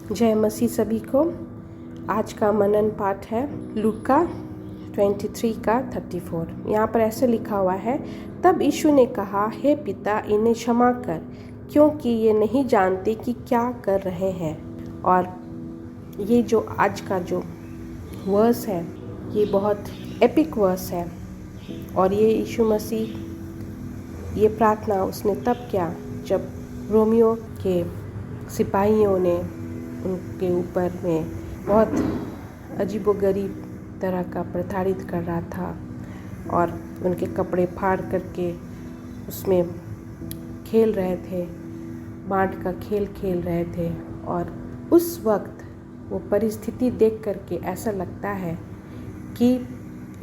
जय मसीह सभी को। आज का मनन पाठ है लूका 23 का 34। यहाँ पर ऐसे लिखा हुआ है, तब यीशु ने कहा, हे पिता, इन्हें क्षमा कर, क्योंकि ये नहीं जानते कि क्या कर रहे हैं। और ये जो आज का जो वर्स है, ये बहुत एपिक वर्स है। और ये यीशु मसीह ये प्रार्थना उसने तब किया जब रोमियो के सिपाहियों ने उनके ऊपर में बहुत अजीबोगरीब तरह का प्रताड़ित कर रहा था और उनके कपड़े फाड़ करके उसमें खेल रहे थे, बाँट का खेल खेल रहे थे। और उस वक्त वो परिस्थिति देख करके ऐसा लगता है कि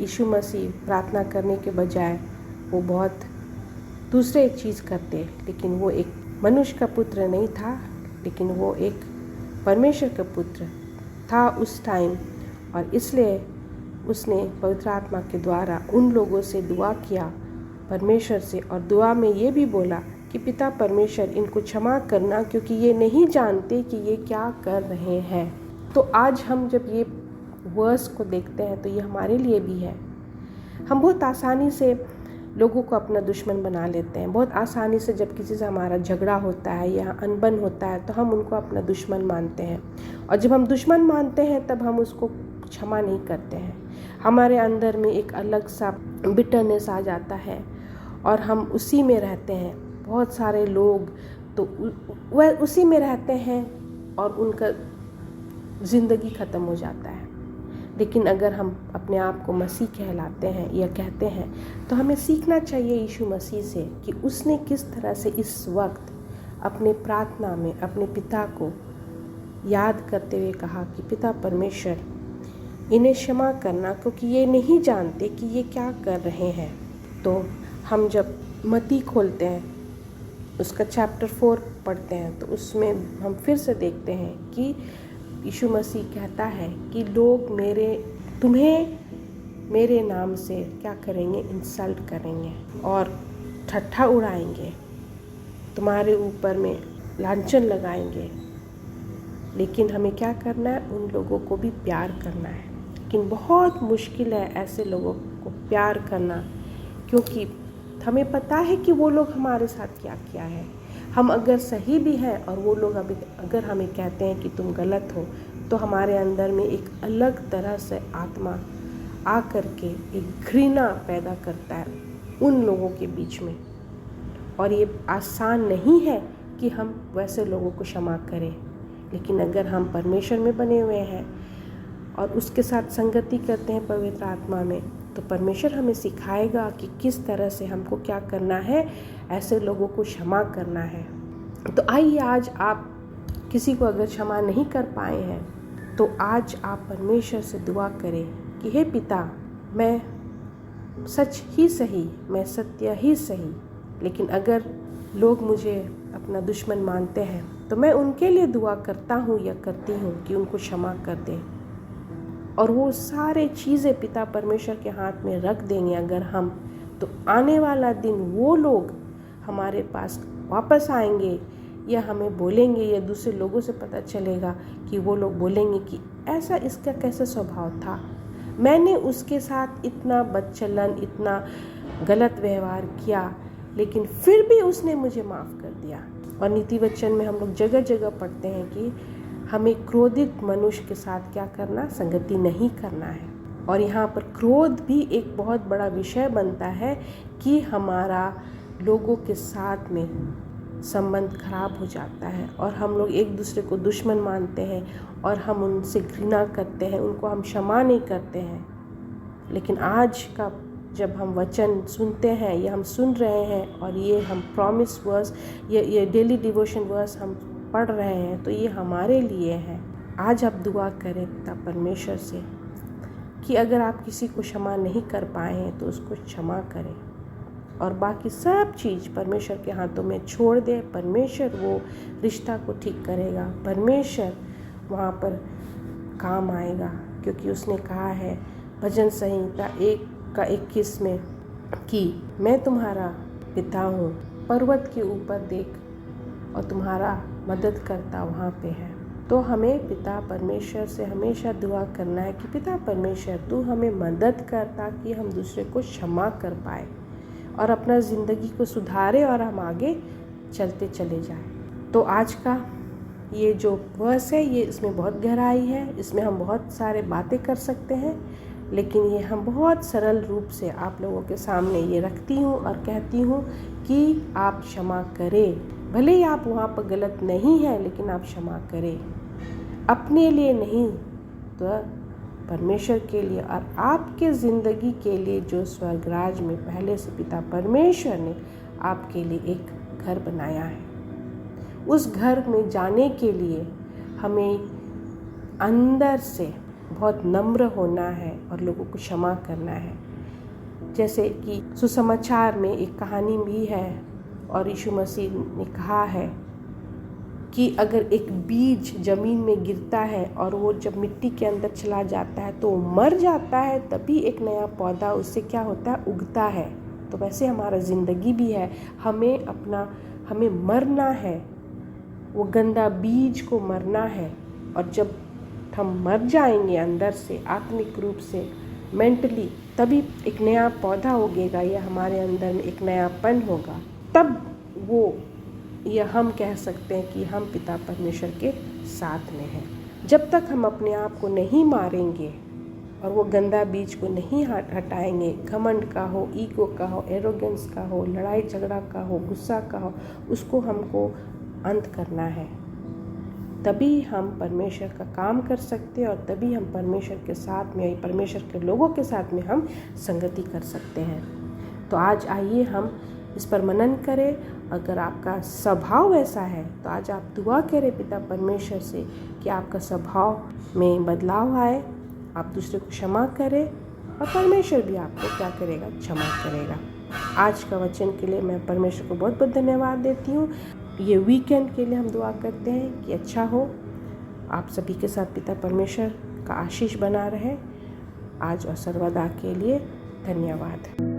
यीशु मसीह प्रार्थना करने के बजाय वो बहुत दूसरे चीज़ करते, लेकिन वो एक मनुष्य का पुत्र नहीं था, लेकिन वो एक परमेश्वर का पुत्र था उस टाइम। और इसलिए उसने पवित्र आत्मा के द्वारा उन लोगों से दुआ किया परमेश्वर से, और दुआ में ये भी बोला कि पिता परमेश्वर, इनको क्षमा करना, क्योंकि ये नहीं जानते कि ये क्या कर रहे हैं। तो आज हम जब ये वर्स को देखते हैं तो ये हमारे लिए भी है। हम बहुत आसानी से लोगों को अपना दुश्मन बना लेते हैं। बहुत आसानी से जब किसी से हमारा झगड़ा होता है या अनबन होता है तो हम उनको अपना दुश्मन मानते हैं। और जब हम दुश्मन मानते हैं तब हम उसको क्षमा नहीं करते हैं। हमारे अंदर में एक अलग सा बिटरनेस आ जाता है और हम उसी में रहते हैं। बहुत सारे लोग तो वह उसी में रहते हैं और उनका ज़िंदगी ख़त्म हो जाता है। लेकिन अगर हम अपने आप को मसीह कहलाते हैं या कहते हैं तो हमें सीखना चाहिए यीशु मसीह से कि उसने किस तरह से इस वक्त अपने प्रार्थना में अपने पिता को याद करते हुए कहा कि पिता परमेश्वर, इन्हें क्षमा करना, क्योंकि ये नहीं जानते कि ये क्या कर रहे हैं। तो हम जब मत्ती खोलते हैं, उसका चैप्टर 4 पढ़ते हैं, तो उसमें हम फिर से देखते हैं कि यीशु मसीह कहता है कि लोग तुम्हें मेरे नाम से क्या करेंगे, इंसल्ट करेंगे और ठट्ठा उड़ाएंगे, तुम्हारे ऊपर में लांछन लगाएंगे। लेकिन हमें क्या करना है, उन लोगों को भी प्यार करना है। लेकिन बहुत मुश्किल है ऐसे लोगों को प्यार करना, क्योंकि हमें पता है कि वो लोग हमारे साथ क्या किया है। हम अगर सही भी हैं और वो लोग अगर हमें कहते हैं कि तुम गलत हो, तो हमारे अंदर में एक अलग तरह से आत्मा आ करके एक घृणा पैदा करता है उन लोगों के बीच में। और ये आसान नहीं है कि हम वैसे लोगों को क्षमा करें। लेकिन अगर हम परमेश्वर में बने हुए हैं और उसके साथ संगति करते हैं पवित्र आत्मा में, तो परमेश्वर हमें सिखाएगा कि किस तरह से हमको क्या करना है, ऐसे लोगों को क्षमा करना है। तो आइए, आज आप किसी को अगर क्षमा नहीं कर पाए हैं तो आज आप परमेश्वर से दुआ करें कि हे पिता, मैं सच ही सही, मैं सत्य ही सही, लेकिन अगर लोग मुझे अपना दुश्मन मानते हैं तो मैं उनके लिए दुआ करता हूँ या करती हूँ कि उनको क्षमा कर दें। और वो सारे चीज़ें पिता परमेश्वर के हाथ में रख देंगे अगर हम, तो आने वाला दिन वो लोग हमारे पास वापस आएंगे या हमें बोलेंगे, या दूसरे लोगों से पता चलेगा कि वो लोग बोलेंगे कि ऐसा इसका कैसा स्वभाव था, मैंने उसके साथ इतना बदचलन, इतना गलत व्यवहार किया, लेकिन फिर भी उसने मुझे माफ़ कर दिया। और नीति वचन में हम लोग जगह जगह पढ़ते हैं कि हमें क्रोधित मनुष्य के साथ क्या करना, संगति नहीं करना है। और यहाँ पर क्रोध भी एक बहुत बड़ा विषय बनता है कि हमारा लोगों के साथ में संबंध खराब हो जाता है और हम लोग एक दूसरे को दुश्मन मानते हैं और हम उनसे घृणा करते हैं, उनको हम क्षमा नहीं करते हैं। लेकिन आज का जब हम वचन सुनते हैं या हम सुन रहे हैं और ये हम प्रॉमिस वर्स, ये डेली डिवोशन वर्स हम पढ़ रहे हैं, तो ये हमारे लिए है। आज आप दुआ करें पिता परमेश्वर से कि अगर आप किसी को क्षमा नहीं कर पाए हैं तो उसको क्षमा करें, और बाकी सब चीज़ परमेश्वर के हाथों में छोड़ दें। परमेश्वर वो रिश्ता को ठीक करेगा, परमेश्वर वहाँ पर काम आएगा, क्योंकि उसने कहा है भजन संहिता 1:21 में कि मैं तुम्हारा पिता हूँ, पर्वत के ऊपर देख और तुम्हारा मदद करता वहाँ पे है। तो हमें पिता परमेश्वर से हमेशा दुआ करना है कि पिता परमेश्वर तू हमें मदद कर ताकि हम दूसरे को क्षमा कर पाए और अपना ज़िंदगी को सुधारे और हम आगे चलते चले जाएं। तो आज का ये जो वर्स है ये इसमें बहुत गहराई है, इसमें हम बहुत सारे बातें कर सकते हैं, लेकिन ये हम बहुत सरल रूप से आप लोगों के सामने ये रखती हूँ और कहती हूँ कि आप क्षमा करें। भले ही आप वहाँ पर गलत नहीं है, लेकिन आप क्षमा करें, अपने लिए नहीं तो परमेश्वर के लिए और आपके ज़िंदगी के लिए जो स्वर्गराज में पहले से पिता परमेश्वर ने आपके लिए एक घर बनाया है। उस घर में जाने के लिए हमें अंदर से बहुत नम्र होना है और लोगों को क्षमा करना है। जैसे कि सुसमाचार में एक कहानी भी है और यीशु मसीह ने कहा है कि अगर एक बीज ज़मीन में गिरता है और वो जब मिट्टी के अंदर चला जाता है तो वो मर जाता है, तभी एक नया पौधा उससे क्या होता है, उगता है। तो वैसे हमारा ज़िंदगी भी है, हमें मरना है, वो गंदा बीज को मरना है। और जब हम मर जाएंगे अंदर से, आत्मिक रूप से, मेंटली, तभी एक नया पौधा उगेगा या हमारे अंदर में एक नयापन होगा। तब वो या हम कह सकते हैं कि हम पिता परमेश्वर के साथ में हैं। जब तक हम अपने आप को नहीं मारेंगे और वो गंदा बीज को नहीं हटाएंगे, घमंड का हो, ईगो का हो, एरोगेंस का हो, लड़ाई झगड़ा का हो, गुस्सा का हो, उसको हमको अंत करना है। तभी हम परमेश्वर का काम कर सकते हैं और तभी हम परमेश्वर के साथ में, परमेश्वर के लोगों के साथ में हम संगति कर सकते हैं। तो आज आइए हम इस पर मनन करें। अगर आपका स्वभाव ऐसा है तो आज आप दुआ करें पिता परमेश्वर से कि आपका स्वभाव में बदलाव आए, आप दूसरे को क्षमा करें और परमेश्वर भी आपको क्या करेगा, क्षमा करेगा। आज का वचन के लिए मैं परमेश्वर को बहुत बहुत धन्यवाद देती हूँ। ये वीकेंड के लिए हम दुआ करते हैं कि अच्छा हो, आप सभी के साथ पिता परमेश्वर का आशीष बना रहे। आज और सर्वदा के लिए धन्यवाद।